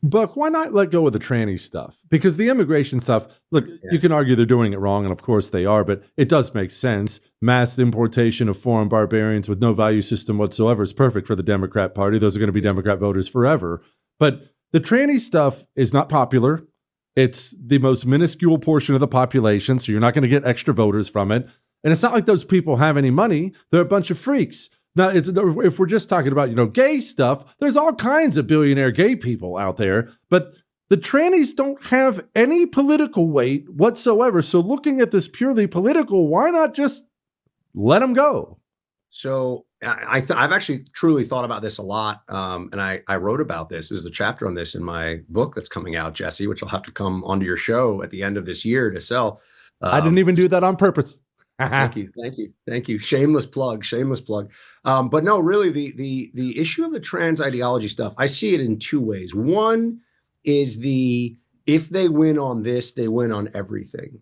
Buck, why not let go of the tranny stuff? Because the immigration stuff, look, you can argue they're doing it wrong, and of course they are, but it does make sense. Mass importation of foreign barbarians with no value system whatsoever is perfect for the Democrat Party. Those are going to be Democrat voters forever. But the tranny stuff is not popular. It's the most minuscule portion of the population, so you're not going to get extra voters from it. And it's not like those people have any money. They're a bunch of freaks. Now, if we're just talking about, gay stuff, there's all kinds of billionaire gay people out there, but the trannies don't have any political weight whatsoever. So looking at this purely political, why not just let them go? So I've actually truly thought about this a lot, and I wrote about this. There's a chapter on this in my book that's coming out, Jesse, which will have to come onto your show at the end of this year to sell. I didn't even do that on purpose. Thank you. Shameless plug. But no, really, the issue of the trans ideology stuff, I see it in two ways. One is if they win on this, they win on everything.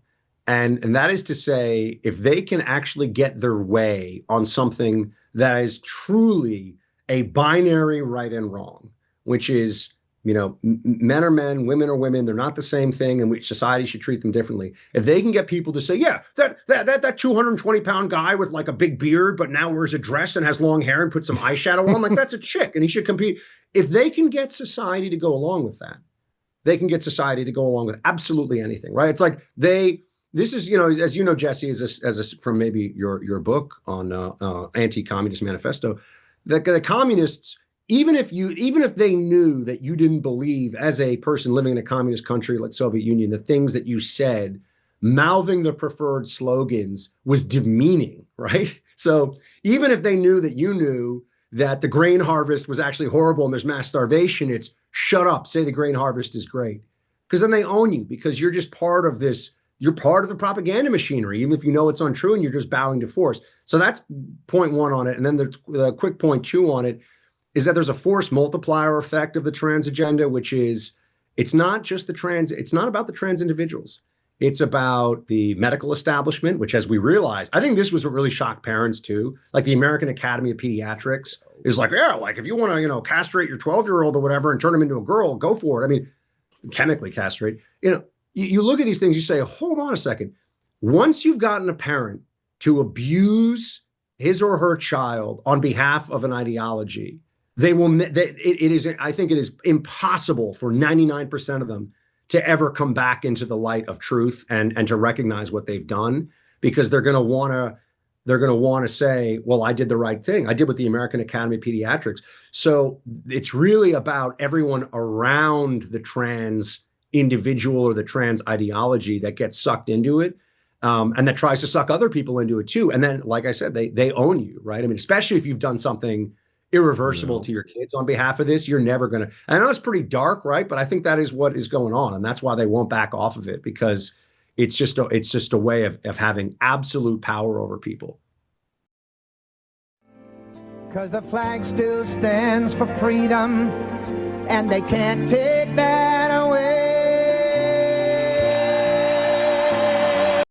And that is to say, if they can actually get their way on something that is truly a binary right and wrong, which is, men are men, women are women, they're not the same thing, and society should treat them differently. If they can get people to say, yeah, that 220-pound guy with like a big beard, but now wears a dress and has long hair and puts some eyeshadow on, like that's a chick and he should compete. If they can get society to go along with that, they can get society to go along with absolutely anything, right? It's like this is, as you know, Jesse, from maybe your book on Anti-Communist Manifesto, the communists, even if they knew that you didn't believe as a person living in a communist country like Soviet Union, the things that you said, mouthing the preferred slogans was demeaning, right? So even if they knew that you knew that the grain harvest was actually horrible and there's mass starvation, it's shut up, say the grain harvest is great. Because then they own you, because you're just part of this, you're part of the propaganda machinery, even if you know it's untrue and you're just bowing to force. So that's point one on it. And then the quick point two on it is that there's a force multiplier effect of the trans agenda, which is, it's not just it's not about the trans individuals. It's about the medical establishment, which, as we realize, I think this was what really shocked parents too. Like the American Academy of Pediatrics is like, yeah, like if you want to, castrate your 12-year-old or whatever and turn him into a girl, go for it. I mean, chemically castrate. You look at these things, you say, hold on a second. Once you've gotten a parent to abuse his or her child on behalf of an ideology, I think it is impossible for 99% of them to ever come back into the light of truth and to recognize what they've done, because they're going to want to say, well, I did the right thing. I did what the American Academy of Pediatrics. So it's really about everyone around the trans individual or the trans ideology that gets sucked into it, and that tries to suck other people into it too. And then, like I said, they own you, right? I mean, especially if you've done something irreversible to your kids on behalf of this, you're never going to, I know it's pretty dark, right? But I think that is what is going on. And that's why they won't back off of it, because it's just a way of having absolute power over people. Because the flag still stands for freedom, and they can't take that